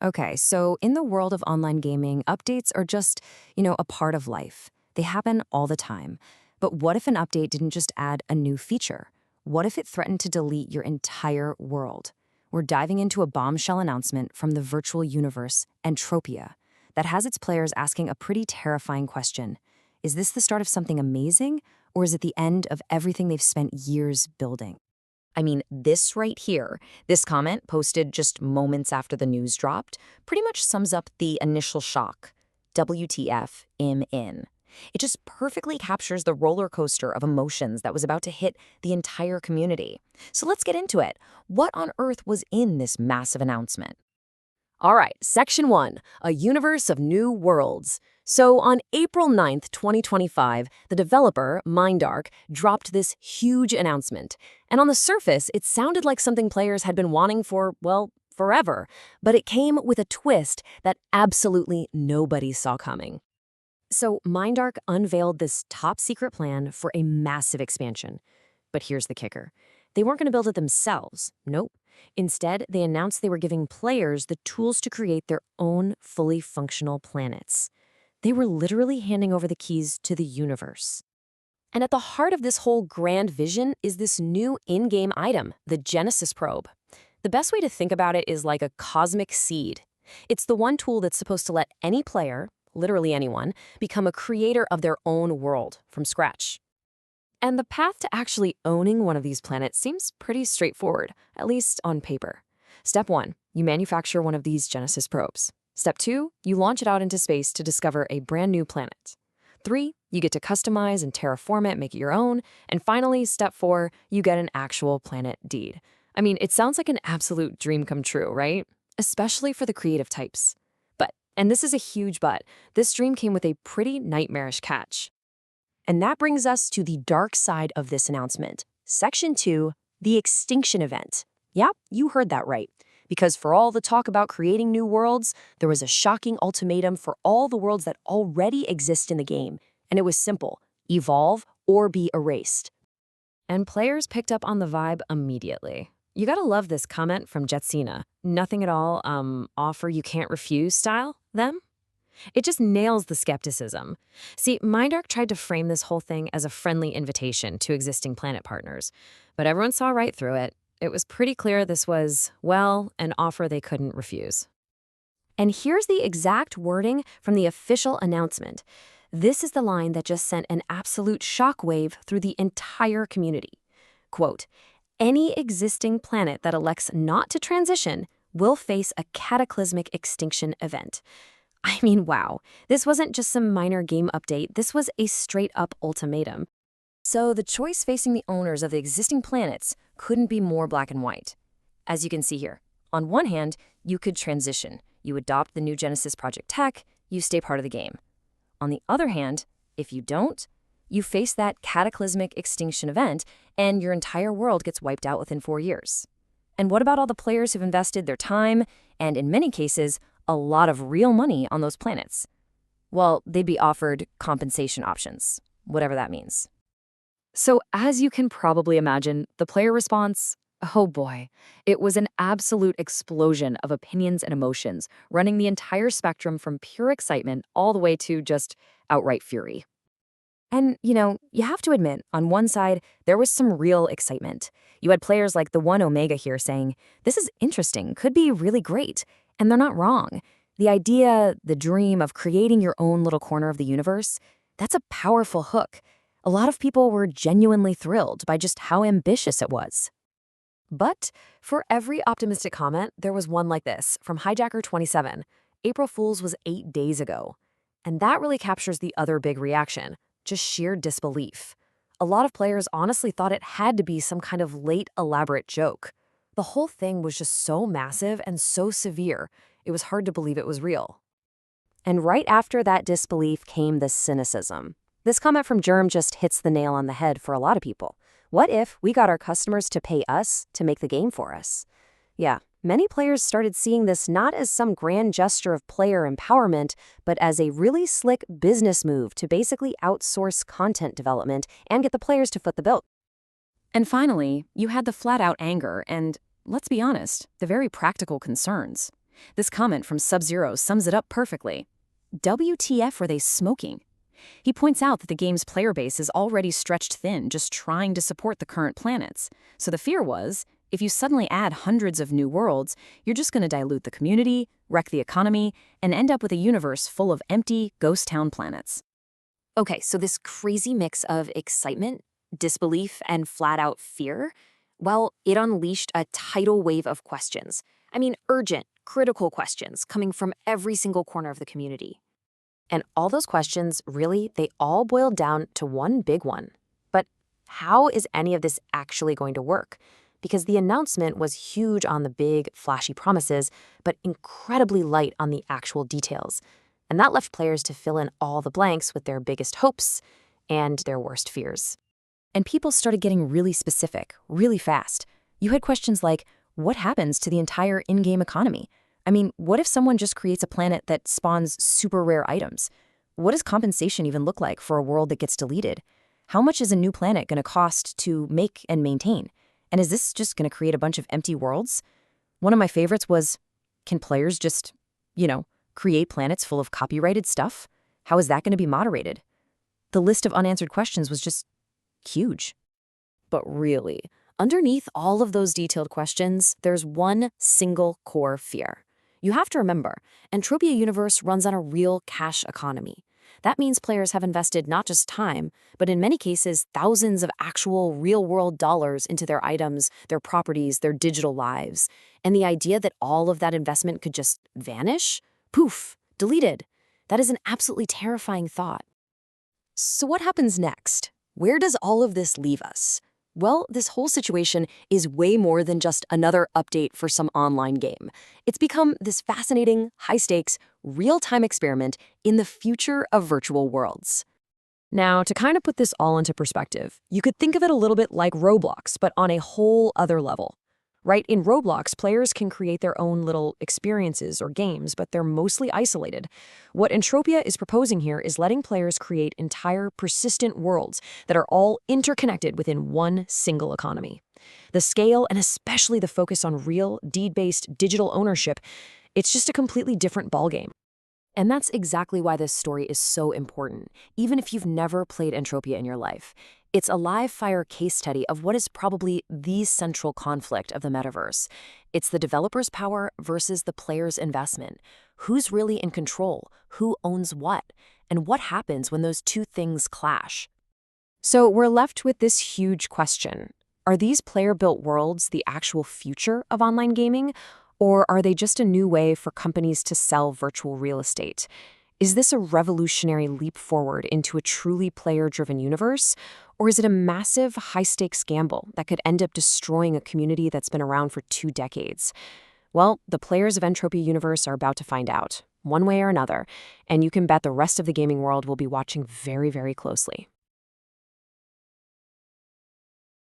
Okay, so in the world of online gaming, updates are just, a part of life. They happen all the time. But what if an update didn't just add a new feature? What if it threatened to delete your entire world? We're diving into a bombshell announcement from the virtual universe, Entropia, that has its players asking a pretty terrifying question. Is this the start of something amazing, or is it the end of everything they've spent years building? I mean, this right here, this comment posted just moments after the news dropped, pretty much sums up the initial shock. WTF, im in. It just perfectly captures the roller coaster of emotions that was about to hit the entire community. So let's get into it. What on earth was in this massive announcement? All right, Section 1, a universe of new worlds. So on April 9th, 2025, the developer, MindArk, dropped this huge announcement. And on the surface, it sounded like something players had been wanting for, well, forever. But it came with a twist that absolutely nobody saw coming. So MindArk unveiled this top-secret plan for a massive expansion. But here's the kicker. They weren't going to build it themselves. Nope. Instead, they announced they were giving players the tools to create their own fully functional planets. They were literally handing over the keys to the universe. And at the heart of this whole grand vision is this new in-game item, the Genesis probe. The best way to think about it is like a cosmic seed. It's the one tool that's supposed to let any player, literally anyone, become a creator of their own world from scratch. And the path to actually owning one of these planets seems pretty straightforward, at least on paper. Step 1, you manufacture one of these Genesis probes. Step 2, you launch it out into space to discover a brand new planet. 3, you get to customize and terraform it, make it your own. And finally, step 4, you get an actual planet deed. I mean, it sounds like an absolute dream come true, right? Especially for the creative types. But, and this is a huge but, this dream came with a pretty nightmarish catch. And that brings us to the dark side of this announcement. Section 2, the Extinction event. Yep, you heard that right. Because for all the talk about creating new worlds, there was a shocking ultimatum for all the worlds that already exist in the game. And it was simple: evolve or be erased. And players picked up on the vibe immediately. You gotta love this comment from Jetsina. Nothing at all, offer you can't refuse style, them? It just nails the skepticism. See, MindArk tried to frame this whole thing as a friendly invitation to existing planet partners, but everyone saw right through it. It was pretty clear this was, well, an offer they couldn't refuse. And here's the exact wording from the official announcement. This is the line that just sent an absolute shockwave through the entire community. Quote, any existing planet that elects not to transition will face a cataclysmic extinction event. I mean, wow. This wasn't just some minor game update. This was a straight-up ultimatum. So the choice facing the owners of the existing planets couldn't be more black and white. As you can see here, on one hand, you could transition. You adopt the new Genesis project tech, you stay part of the game. On the other hand, if you don't, you face that cataclysmic extinction event and your entire world gets wiped out within 4 years. And what about all the players who've invested their time and, in many cases, a lot of real money on those planets? Well, they'd be offered compensation options, whatever that means. So as you can probably imagine, the player response, oh boy, it was an absolute explosion of opinions and emotions, running the entire spectrum from pure excitement all the way to just outright fury. And, you have to admit, on one side, there was some real excitement. You had players like the One Omega here saying, this is interesting, could be really great. And they're not wrong. The idea, the dream of creating your own little corner of the universe, that's a powerful hook. A lot of people were genuinely thrilled by just how ambitious it was. But for every optimistic comment, there was one like this from Hijacker27. April Fool's was 8 days ago. And that really captures the other big reaction, just sheer disbelief. A lot of players honestly thought it had to be some kind of late elaborate joke. The whole thing was just so massive and so severe, it was hard to believe it was real. And right after that disbelief came the cynicism. This comment from Germ just hits the nail on the head for a lot of people. What if we got our customers to pay us to make the game for us? Yeah, many players started seeing this not as some grand gesture of player empowerment, but as a really slick business move to basically outsource content development and get the players to foot the bill. And finally, you had the flat-out anger and, let's be honest, the very practical concerns. This comment from Sub-Zero sums it up perfectly. WTF are they smoking? He points out that the game's player base is already stretched thin just trying to support the current planets. So the fear was, if you suddenly add hundreds of new worlds, you're just going to dilute the community, wreck the economy, and end up with a universe full of empty, ghost town planets. Okay, so this crazy mix of excitement, disbelief, and flat-out fear, well, it unleashed a tidal wave of questions. I mean, urgent, critical questions coming from every single corner of the community. And all those questions, really, they all boiled down to one big one. But how is any of this actually going to work? Because the announcement was huge on the big, flashy promises, but incredibly light on the actual details. And that left players to fill in all the blanks with their biggest hopes and their worst fears. And people started getting really specific, really fast. You had questions like, what happens to the entire in-game economy? I mean, what if someone just creates a planet that spawns super rare items? What does compensation even look like for a world that gets deleted? How much is a new planet going to cost to make and maintain? And is this just going to create a bunch of empty worlds? One of my favorites was, can players just, create planets full of copyrighted stuff? How is that going to be moderated? The list of unanswered questions was just huge. But really, underneath all of those detailed questions, there's one single core fear. You have to remember, Entropia Universe runs on a real cash economy. That means players have invested not just time, but in many cases, thousands of actual real-world dollars into their items, their properties, their digital lives. And the idea that all of that investment could just vanish? Poof, deleted. That is an absolutely terrifying thought. So what happens next? Where does all of this leave us? Well, this whole situation is way more than just another update for some online game. It's become this fascinating, high-stakes, real-time experiment in the future of virtual worlds. Now, to kind of put this all into perspective, you could think of it a little bit like Roblox, but on a whole other level. Right? In Roblox, players can create their own little experiences or games, but they're mostly isolated. What Entropia is proposing here is letting players create entire persistent worlds that are all interconnected within one single economy. The scale, and especially the focus on real, deed-based digital ownership, it's just a completely different ballgame. And that's exactly why this story is so important, even if you've never played Entropia in your life. It's a live-fire case study of what is probably the central conflict of the metaverse. It's the developer's power versus the player's investment. Who's really in control? Who owns what? And what happens when those two things clash? So we're left with this huge question. Are these player-built worlds the actual future of online gaming? Or are they just a new way for companies to sell virtual real estate? Is this a revolutionary leap forward into a truly player-driven universe? Or is it a massive, high-stakes gamble that could end up destroying a community that's been around for 2 decades? Well, the players of Entropia Universe are about to find out, one way or another, and you can bet the rest of the gaming world will be watching very, very closely.